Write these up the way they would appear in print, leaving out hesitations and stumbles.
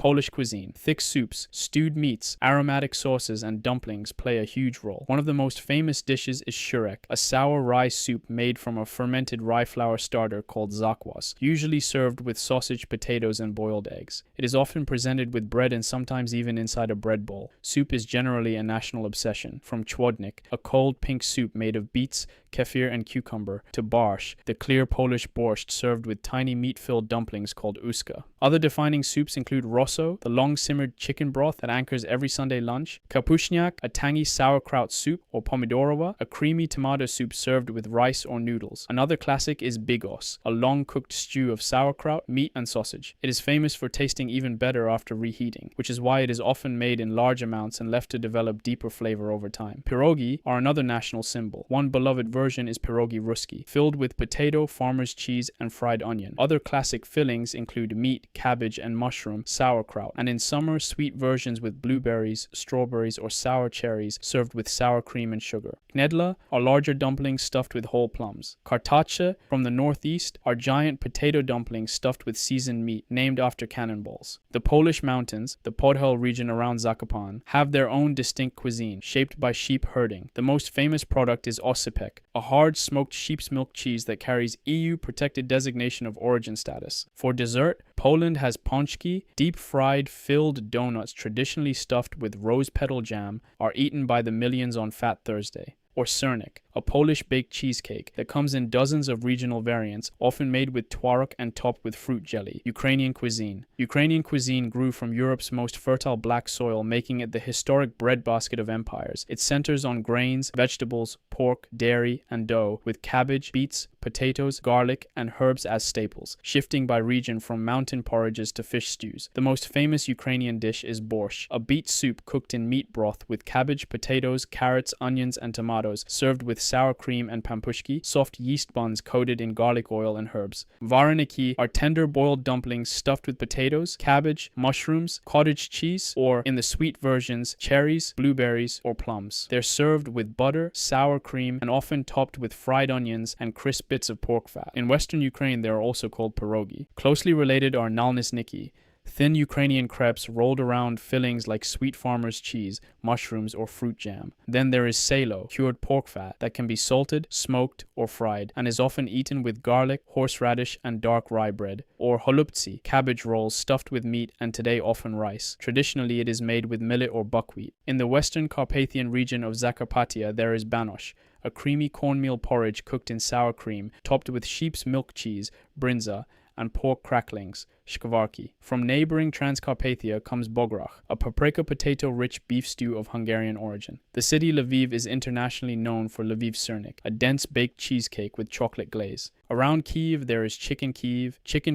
Polish cuisine. Thick soups, stewed meats, aromatic sauces, and dumplings play a huge role. One of the most famous dishes is shurek, a sour rye soup made from a fermented rye flour starter called zakwas, usually served with sausage, potatoes, and boiled eggs. It is often presented with bread and sometimes even inside a bread bowl. Soup is generally a national obsession, from czwodnik, a cold pink soup made of beets, kefir, and cucumber, to barsz, the clear Polish borscht served with tiny meat-filled dumplings called uska. Other defining soups include rosso, the long-simmered chicken broth that anchors every Sunday lunch, kapuśniak, a tangy sauerkraut soup, or pomidorowa, a creamy tomato soup served with rice or noodles. Another classic is bigos, a long-cooked stew of sauerkraut, meat, and sausage. It is famous for tasting even better after reheating, which is why it is often made in large amounts and left to develop deeper flavor over time. Pierogi are another national symbol. One beloved version is pierogi ruski, filled with potato, farmer's cheese, and fried onion. Other classic fillings include meat, cabbage, and mushroom, sauerkraut, and in summer, sweet versions with blueberries, strawberries, or sour cherries served with sour cream and sugar. Knedla are larger dumplings stuffed with whole plums. Kartacze from the northeast are giant potato dumplings stuffed with seasoned meat, named after cannonballs. The Polish mountains, the Podhale region around Zakopane, have their own distinct cuisine, shaped by sheep herding. The most famous product is osypek, a hard smoked sheep's milk cheese that carries EU-protected designation of origin status. For dessert, Poland has pączki, deep-fried, filled donuts traditionally stuffed with rose petal jam, are eaten by the millions on Fat Thursday. Or sernik, a Polish baked cheesecake that comes in dozens of regional variants, often made with twaróg and topped with fruit jelly. Ukrainian cuisine. Ukrainian cuisine grew from Europe's most fertile black soil, making it the historic breadbasket of empires. It centers on grains, vegetables, pork, dairy, and dough, with cabbage, beets, potatoes, garlic, and herbs as staples, shifting by region from mountain porridges to fish stews. The most famous Ukrainian dish is borscht, a beet soup cooked in meat broth with cabbage, potatoes, carrots, onions, and tomatoes, served with sour cream and pampushki, soft yeast buns coated in garlic oil and herbs. Vareniki are tender boiled dumplings stuffed with potatoes, cabbage, mushrooms, cottage cheese, or in the sweet versions, cherries, blueberries, or plums. They're served with butter, sour cream, and often topped with fried onions and crisp bits of pork fat. In western Ukraine, they are also called pierogi. Closely related are nalnisniki, thin Ukrainian crepes rolled around fillings like sweet farmer's cheese, mushrooms, or fruit jam. Then there is salo, cured pork fat, that can be salted, smoked, or fried, and is often eaten with garlic, horseradish, and dark rye bread. Or holubtsi, cabbage rolls stuffed with meat and today often rice. Traditionally, it is made with millet or buckwheat. In the western Carpathian region of Zakarpattia, there is banosh, a creamy cornmeal porridge cooked in sour cream, topped with sheep's milk cheese, brinza, and pork cracklings, shkvarki. From neighboring Transcarpathia comes bograch, a paprika potato-rich beef stew of Hungarian origin. The city Lviv is internationally known for Lviv sirnik, a dense baked cheesecake with chocolate glaze. Around Kyiv, there is chicken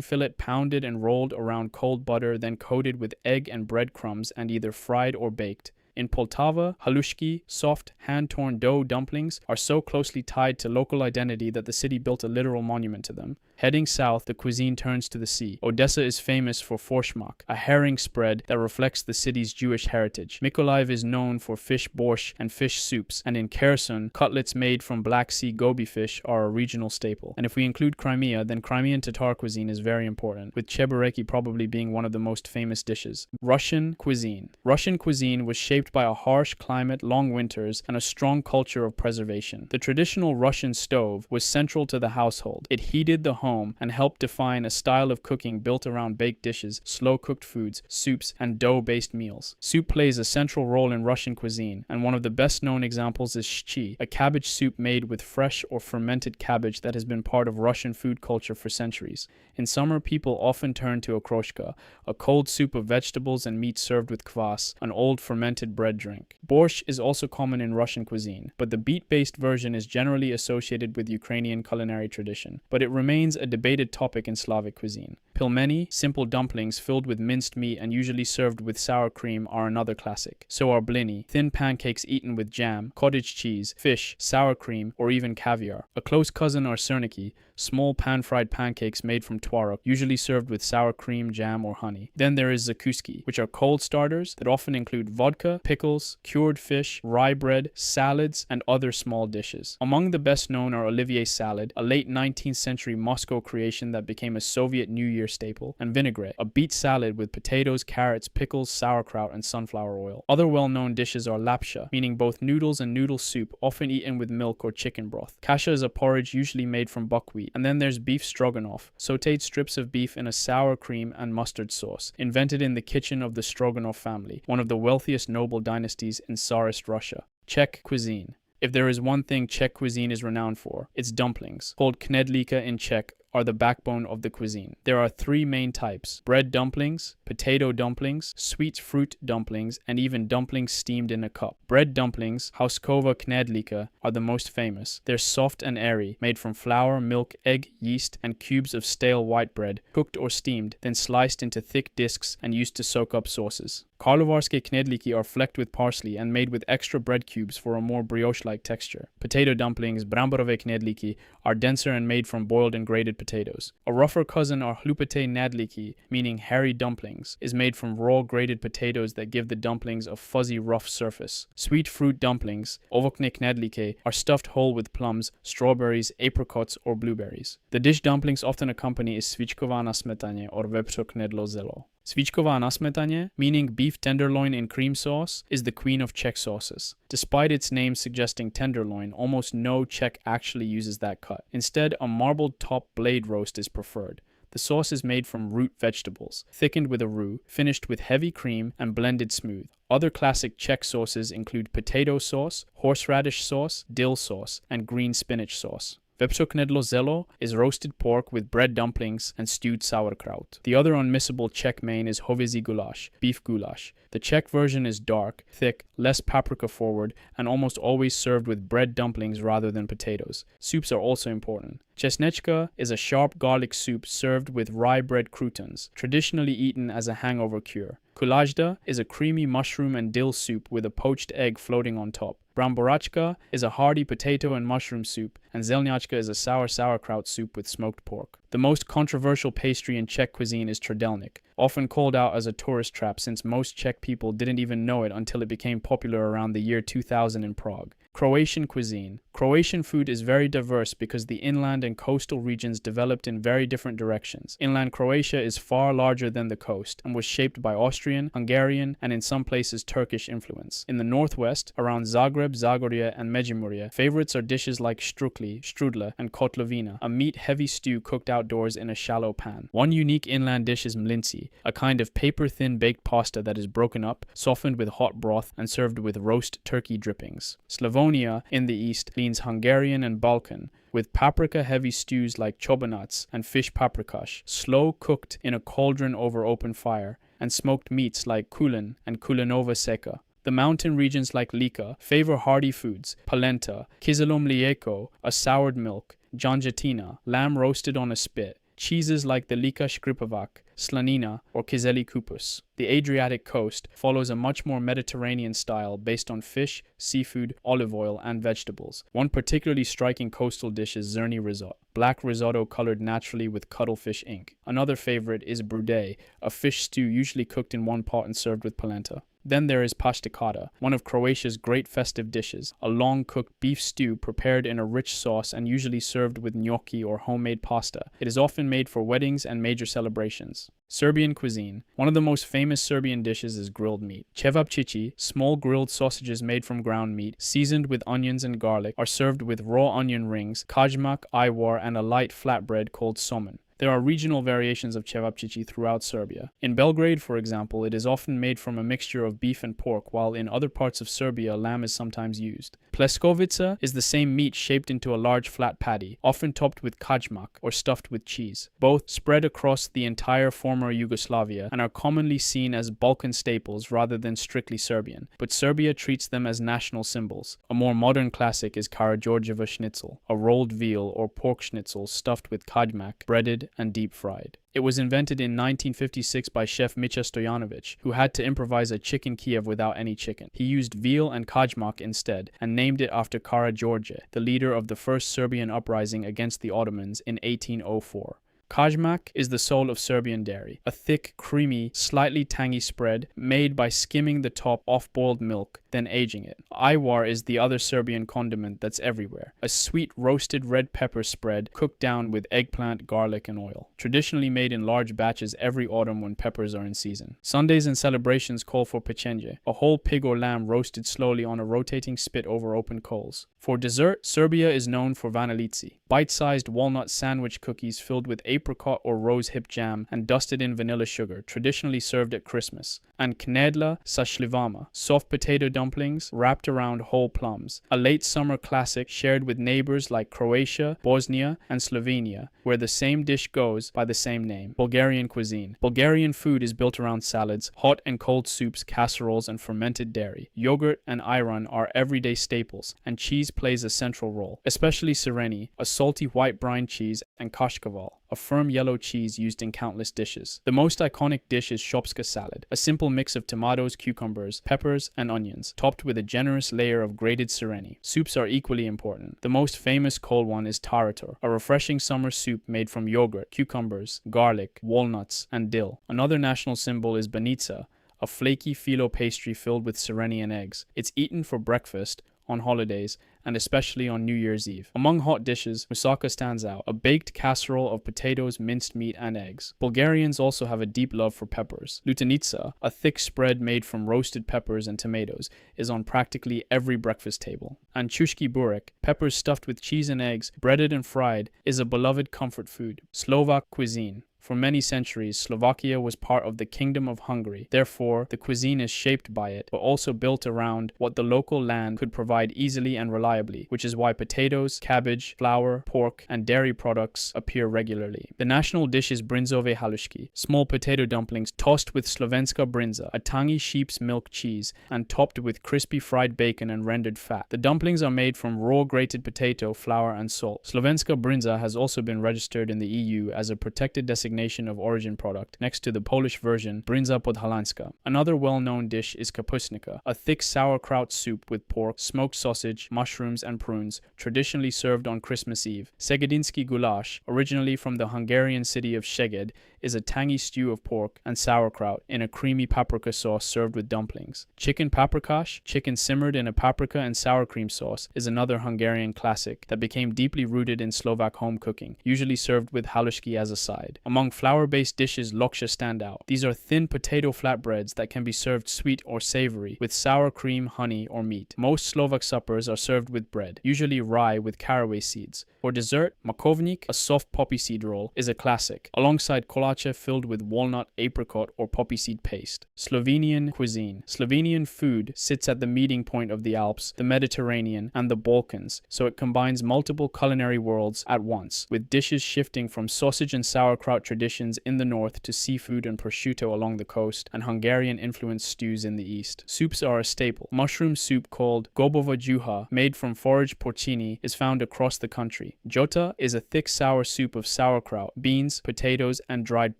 fillet pounded and rolled around cold butter, then coated with egg and breadcrumbs and either fried or baked. In Poltava, halushki, soft, hand-torn dough dumplings, are so closely tied to local identity that the city built a literal monument to them. Heading south, the cuisine turns to the sea. Odessa is famous for forshmak, a herring spread that reflects the city's Jewish heritage. Mykolaiv is known for fish borscht and fish soups, and in Kherson, cutlets made from Black Sea goby fish are a regional staple. And if we include Crimea, then Crimean Tatar cuisine is very important, with chebureki probably being one of the most famous dishes. Russian cuisine. Russian cuisine was shaped by a harsh climate, long winters, and a strong culture of preservation. The traditional Russian stove was central to the household. It heated the home and helped define a style of cooking built around baked dishes, slow-cooked foods, soups, and dough-based meals. Soup plays a central role in Russian cuisine, and one of the best-known examples is shchi, a cabbage soup made with fresh or fermented cabbage that has been part of Russian food culture for centuries. In summer, people often turn to okroshka, a cold soup of vegetables and meat served with kvass, an old fermented bread drink. Borscht is also common in Russian cuisine, but the beet-based version is generally associated with Ukrainian culinary tradition, but it remains a debated topic in Slavic cuisine. Pilmeni, simple dumplings filled with minced meat and usually served with sour cream, are another classic. So are blini, thin pancakes eaten with jam, cottage cheese, fish, sour cream, or even caviar. A close cousin are serniki, small pan-fried pancakes made from twarock, usually served with sour cream, jam, or honey. Then there is zakuski, which are cold starters that often include vodka, pickles, cured fish, rye bread, salads, and other small dishes. Among the best known are Olivier salad, a late 19th century Moscow creation that became a Soviet New Year staple, and vinaigrette, a beet salad with potatoes, carrots, pickles, sauerkraut, and sunflower oil. Other well-known dishes are lapsha, meaning both noodles and noodle soup, often eaten with milk or chicken broth. Kasha is a porridge usually made from buckwheat. And then there's beef stroganoff, sautéed strips of beef in a sour cream and mustard sauce, invented in the kitchen of the Stroganov family, one of the wealthiest noble dynasties in Tsarist Russia. Czech cuisine. If there is one thing Czech cuisine is renowned for, it's dumplings, called knedlíka in Czech, are the backbone of the cuisine. There are three main types: bread dumplings, potato dumplings, sweet fruit dumplings, and even dumplings steamed in a cup. Bread dumplings, hauskova knedlíka, are the most famous. They're soft and airy, made from flour, milk, egg, yeast, and cubes of stale white bread, cooked or steamed, then sliced into thick discs and used to soak up sauces. Karlovarske knedlíky are flecked with parsley and made with extra bread cubes for a more brioche-like texture. Potato dumplings, bramborové knedlíky, are denser and made from boiled and grated potatoes. A rougher cousin are hlupate knedlíky, meaning hairy dumplings, is made from raw grated potatoes that give the dumplings a fuzzy, rough surface. Sweet fruit dumplings, ovokne knedlíky, are stuffed whole with plums, strawberries, apricots, or blueberries. The dish dumplings often accompany is svíčková na smetane or vepřo knedlo zelo. Svíčková na smetane, meaning beef tenderloin in cream sauce, is the queen of Czech sauces. Despite its name suggesting tenderloin, almost no Czech actually uses that cut. Instead, a marbled top blade roast is preferred. The sauce is made from root vegetables, thickened with a roux, finished with heavy cream, and blended smooth. Other classic Czech sauces include potato sauce, horseradish sauce, dill sauce, and green spinach sauce. Vepřo knedlo zelo is roasted pork with bread dumplings and stewed sauerkraut. The other unmissable Czech main is hovězí goulash, beef goulash. The Czech version is dark, thick, less paprika forward, and almost always served with bread dumplings rather than potatoes. Soups are also important. Česnečka is a sharp garlic soup served with rye bread croutons, traditionally eaten as a hangover cure. Kulajda is a creamy mushroom and dill soup with a poached egg floating on top. Bramboračka is a hearty potato and mushroom soup, and zelňačka is a sour sauerkraut soup with smoked pork. The most controversial pastry in Czech cuisine is trdelník, often called out as a tourist trap since most Czech people didn't even know it until it became popular around the year 2000 in Prague. Croatian cuisine. Croatian food is very diverse because the inland and coastal regions developed in very different directions. Inland Croatia is far larger than the coast and was shaped by Austrian, Hungarian, and in some places Turkish influence. In the northwest, around Zagreb, Zagorje, and Međimurje, favorites are dishes like štrukli, strudla, and kotlovina, a meat-heavy stew cooked outdoors in a shallow pan. One unique inland dish is mlinci, a kind of paper-thin baked pasta that is broken up, softened with hot broth, and served with roast turkey drippings. Slovenia, in the east, leans Hungarian and Balkan, with paprika-heavy stews like čobanec and fish paprikaš, slow cooked in a cauldron over open fire, and smoked meats like kulen and kulenova seka. The mountain regions like Lika favor hearty foods: polenta, kyselé mlieko, a soured milk, janjetina, lamb roasted on a spit, cheeses like the Lika škripovac, slanina, or kyselý kupus. The Adriatic coast follows a much more Mediterranean style based on fish, seafood, olive oil, and vegetables. One particularly striking coastal dish is zrní risotto, black risotto colored naturally with cuttlefish ink. Another favorite is brudé, a fish stew usually cooked in one pot and served with polenta. Then there is paštikada, one of Croatia's great festive dishes, a long-cooked beef stew prepared in a rich sauce and usually served with gnocchi or homemade pasta. It is often made for weddings and major celebrations. Serbian cuisine. One of the most famous Serbian dishes is grilled meat. Cevapcici, small grilled sausages made from ground meat, seasoned with onions and garlic, are served with raw onion rings, kajmak, ajvar, and a light flatbread called somen. There are regional variations of cevapcici throughout Serbia. In Belgrade, for example, it is often made from a mixture of beef and pork, while in other parts of Serbia, lamb is sometimes used. Pleskovica is the same meat shaped into a large flat patty, often topped with kajmak or stuffed with cheese. Both spread across the entire former Yugoslavia and are commonly seen as Balkan staples rather than strictly Serbian, but Serbia treats them as national symbols. A more modern classic is Karađorđeva schnitzel, a rolled veal or pork schnitzel stuffed with kajmak, breaded, breaded and deep-fried. It was invented in 1956 by chef Micha Stojanovic, who had to improvise a chicken Kiev without any chicken. He used veal and kajmak instead, and named it after Karađorđe, the leader of the first Serbian uprising against the Ottomans in 1804. Kajmak is the soul of Serbian dairy, a thick, creamy, slightly tangy spread made by skimming the top off boiled milk, then aging it. Ajvar is the other Serbian condiment that's everywhere, a sweet roasted red pepper spread cooked down with eggplant, garlic, and oil. Traditionally made in large batches every autumn when peppers are in season. Sundays and celebrations call for pečenje, a whole pig or lamb roasted slowly on a rotating spit over open coals. For dessert, Serbia is known for vanilici, bite-sized walnut sandwich cookies filled with apricot or rose hip jam and dusted in vanilla sugar, traditionally served at Christmas. And knedla sa šljivama, soft potato dumplings wrapped around whole plums, a late summer classic shared with neighbors like Croatia, Bosnia, and Slovenia, where the same dish goes by the same name. Bulgarian cuisine. Bulgarian food is built around salads, hot and cold soups, casseroles, and fermented dairy. Yogurt and ayran are everyday staples, and cheese plays a central role, especially sireni, a salty white brine cheese, and kashkaval, a firm yellow cheese used in countless dishes. The most iconic dish is shopska salad, a simple mix of tomatoes, cucumbers, peppers, and onions, topped with a generous layer of grated sireni. Soups are equally important. The most famous cold one is tarator, a refreshing summer soup made from yogurt, cucumbers, garlic, walnuts, and dill. Another national symbol is banica, a flaky phyllo pastry filled with sireni and eggs. It's eaten for breakfast, on holidays, and especially on New Year's Eve. Among hot dishes, moussaka stands out, a baked casserole of potatoes, minced meat, and eggs. Bulgarians also have a deep love for peppers. Lutenica, a thick spread made from roasted peppers and tomatoes, is on practically every breakfast table. And chushki burek, peppers stuffed with cheese and eggs, breaded and fried, is a beloved comfort food. Slovak cuisine. For many centuries, Slovakia was part of the Kingdom of Hungary. Therefore, the cuisine is shaped by it, but also built around what the local land could provide easily and reliably, which is why potatoes, cabbage, flour, pork, and dairy products appear regularly. The national dish is brinzové halušky, small potato dumplings tossed with slovenska brinza, a tangy sheep's milk cheese, and topped with crispy fried bacon and rendered fat. The dumplings are made from raw grated potato, flour, and salt. Slovenska brinza has also been registered in the EU as a protected designation of origin product, next to the Polish version, brinza podhalańska. Another well-known dish is kapustnica, a thick sauerkraut soup with pork, smoked sausage, mushrooms, and prunes, traditionally served on Christmas Eve. Szegedinski goulash, originally from the Hungarian city of Szeged, is a tangy stew of pork and sauerkraut in a creamy paprika sauce served with dumplings. Chicken paprikash, chicken simmered in a paprika and sour cream sauce, is another Hungarian classic that became deeply rooted in Slovak home cooking, usually served with halušky as a side. Among flour-based dishes, lokša stand out. These are thin potato flatbreads that can be served sweet or savory, with sour cream, honey, or meat. Most Slovak suppers are served with bread, usually rye with caraway seeds. For dessert, makovnik, a soft poppy seed roll, is a classic, alongside kolače filled with walnut, apricot, or poppy seed paste. Slovenian cuisine. Slovenian food sits at the meeting point of the Alps, the Mediterranean, and the Balkans, so it combines multiple culinary worlds at once, with dishes shifting from sausage and sauerkraut traditions in the north to seafood and prosciutto along the coast, and Hungarian-influenced stews in the east. Soups are a staple. Mushroom soup called gobova juha, made from forage porcini, is found across the country. Jota is a thick sour soup of sauerkraut, beans, potatoes, and dried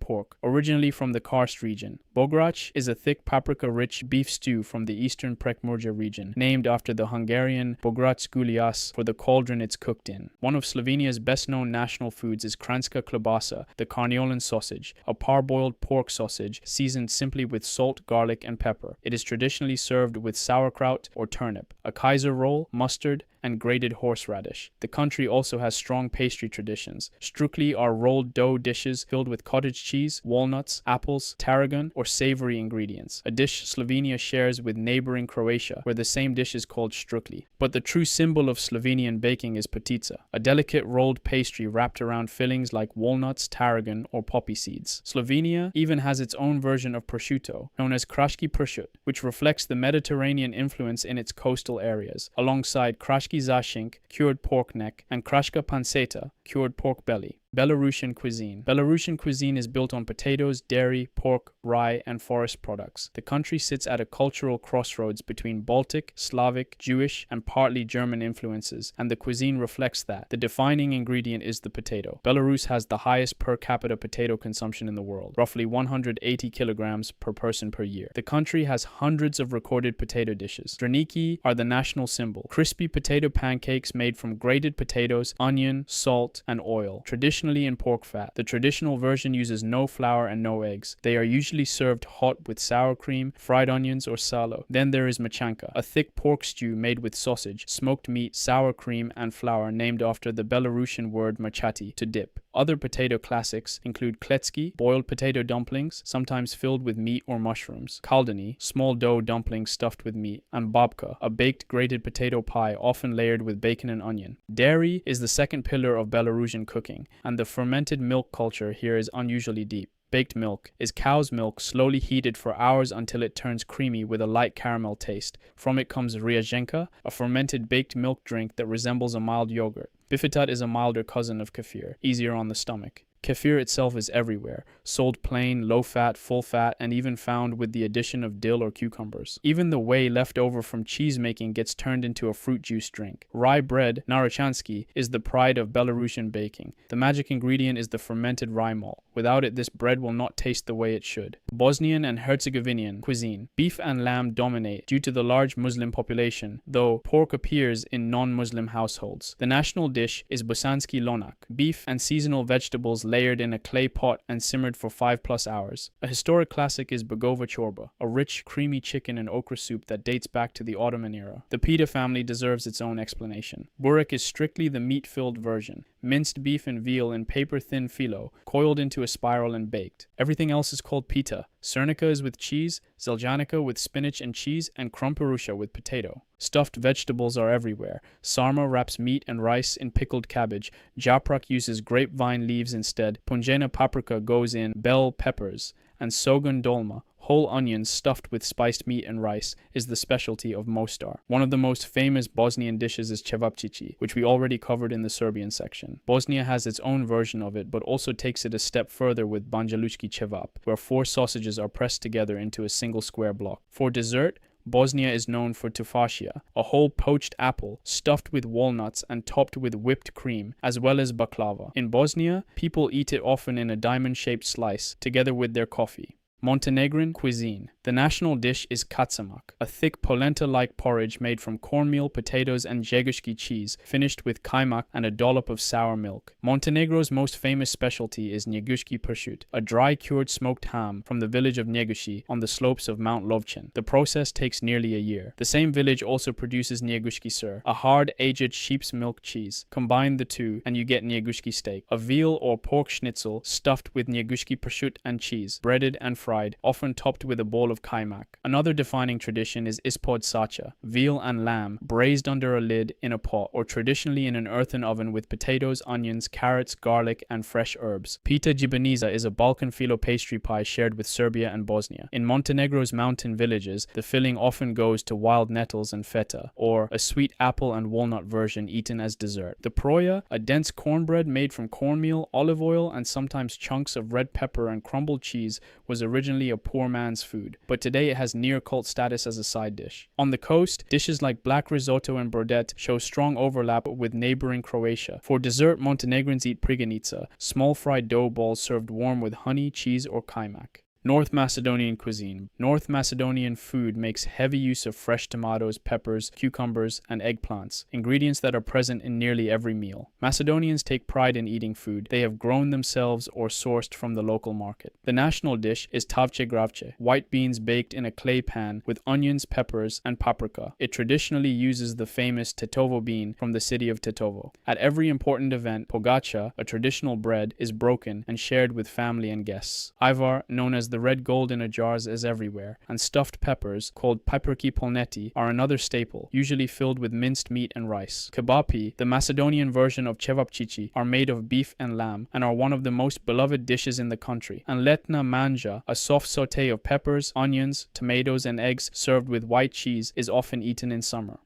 pork, originally from the karst region. Bograc is a thick paprika-rich beef stew from the eastern Prekmurje region, named after the Hungarian Bograc gulyas for the cauldron it's cooked in. One of Slovenia's best-known national foods is kranjska klobasa, the Carniolan sausage, a parboiled pork sausage seasoned simply with salt, garlic, and pepper. It is traditionally served with sauerkraut or turnip, a Kaiser roll, mustard, and grated horseradish. The country also has strong pastry traditions. Strukli are rolled dough dishes filled with cottage cheese, walnuts, apples, tarragon, or savory ingredients, a dish Slovenia shares with neighboring Croatia, where the same dish is called strukli. But the true symbol of Slovenian baking is potica, a delicate rolled pastry wrapped around fillings like walnuts, tarragon, or poppy seeds. Slovenia even has its own version of prosciutto, known as kraški pršut, which reflects the Mediterranean influence in its coastal areas, alongside kraški zašink, cured pork neck, and kraška panceta, cured pork belly. Belarusian cuisine. Belarusian cuisine is built on potatoes, dairy, pork, rye, and forest products. The country sits at a cultural crossroads between Baltic, Slavic, Jewish, and partly German influences, and the cuisine reflects that. The defining ingredient is the potato. Belarus has the highest per capita potato consumption in the world, roughly 180 kilograms per person per year. The country has hundreds of recorded potato dishes. Draniki are the national symbol. Crispy potato pancakes made from grated potatoes, onion, salt, and oil. Traditionally in pork fat. The traditional version uses no flour and no eggs. They are usually served hot with sour cream, fried onions, or salo. Then there is machanka, a thick pork stew made with sausage, smoked meat, sour cream, and flour named after the Belarusian word machati, to dip. Other potato classics include kletski, boiled potato dumplings, sometimes filled with meat or mushrooms, kaldani, small dough dumplings stuffed with meat, and babka, a baked grated potato pie often layered with bacon and onion. Dairy is the second pillar of Belarusian cooking, and the fermented milk culture here is unusually deep. Baked milk is cow's milk slowly heated for hours until it turns creamy with a light caramel taste. From it comes ryazhenka, a fermented baked milk drink that resembles a mild yogurt. Bifitat is a milder cousin of kefir, easier on the stomach. Kefir itself is everywhere, sold plain, low-fat, full-fat, and even found with the addition of dill or cucumbers. Even the whey left over from cheese making gets turned into a fruit juice drink. Rye bread, narochansky, is the pride of Belarusian baking. The magic ingredient is the fermented rye malt. Without it, this bread will not taste the way it should. Bosnian and Herzegovinian cuisine. Beef and lamb dominate due to the large Muslim population, though pork appears in non-Muslim households. The national dish is bosanski lonak, beef and seasonal vegetables layered in a clay pot and simmered for 5+ hours. A historic classic is bagova chorba, a rich, creamy chicken and okra soup that dates back to the Ottoman era. The pita family deserves its own explanation. Burek is strictly the meat-filled version. Minced beef and veal in paper-thin phyllo, coiled into a spiral and baked. Everything else is called pita. Srnica is with cheese, zeljanica with spinach and cheese, and krumperusha with potato. Stuffed vegetables are everywhere. Sarma wraps meat and rice in pickled cabbage. Japrak uses grapevine leaves instead. Punjena paprika goes in bell peppers. And sogun dolma, whole onions stuffed with spiced meat and rice, is the specialty of Mostar. One of the most famous Bosnian dishes is cevapcici, which we already covered in the Serbian section. Bosnia has its own version of it, but also takes it a step further with banjalučki cevap, where 4 sausages are pressed together into a single square block. For dessert, Bosnia is known for tufasia, a whole poached apple stuffed with walnuts and topped with whipped cream, as well as baklava. In Bosnia, people eat it often in a diamond-shaped slice, together with their coffee. Montenegrin cuisine. The national dish is katsamak, a thick polenta-like porridge made from cornmeal, potatoes, and jegushki cheese, finished with kaimak and a dollop of sour milk. Montenegro's most famous specialty is njegushki pršut, a dry-cured smoked ham from the village of Njegushi on the slopes of Mount Lovćen. The process takes nearly a year. The same village also produces njegushki sir, a hard, aged sheep's milk cheese. Combine the two, and you get njegushki steak, a veal or pork schnitzel stuffed with njegushki pršut and cheese, breaded and fried, often topped with a bowl of kaimak. Another defining tradition is ispod sacha, veal and lamb braised under a lid in a pot, or traditionally in an earthen oven with potatoes, onions, carrots, garlic, and fresh herbs. Pita jibanica is a Balkan phyllo pastry pie shared with Serbia and Bosnia. In Montenegro's mountain villages, the filling often goes to wild nettles and feta, or a sweet apple and walnut version eaten as dessert. The proja, a dense cornbread made from cornmeal, olive oil, and sometimes chunks of red pepper and crumbled cheese, was originally a poor man's food, but today it has near cult status as a side dish. On the coast, dishes like black risotto and brodet show strong overlap with neighboring Croatia. For dessert, Montenegrins eat priganica, small fried dough balls served warm with honey, cheese, or kaimak. North Macedonian cuisine. North Macedonian food makes heavy use of fresh tomatoes, peppers, cucumbers, and eggplants, ingredients that are present in nearly every meal. Macedonians take pride in eating food they have grown themselves or sourced from the local market. The national dish is tavče gravče, white beans baked in a clay pan with onions, peppers, and paprika. It traditionally uses the famous Tetovo bean from the city of Tetovo. At every important event, pogača, a traditional bread, is broken and shared with family and guests. Ivar, known as the red gold in a jars, is everywhere, and stuffed peppers, called piperki polneti, are another staple, usually filled with minced meat and rice. Kebapi, the Macedonian version of cevapcici, are made of beef and lamb, and are one of the most beloved dishes in the country. And letna manja, a soft sauté of peppers, onions, tomatoes, and eggs served with white cheese, is often eaten in summer.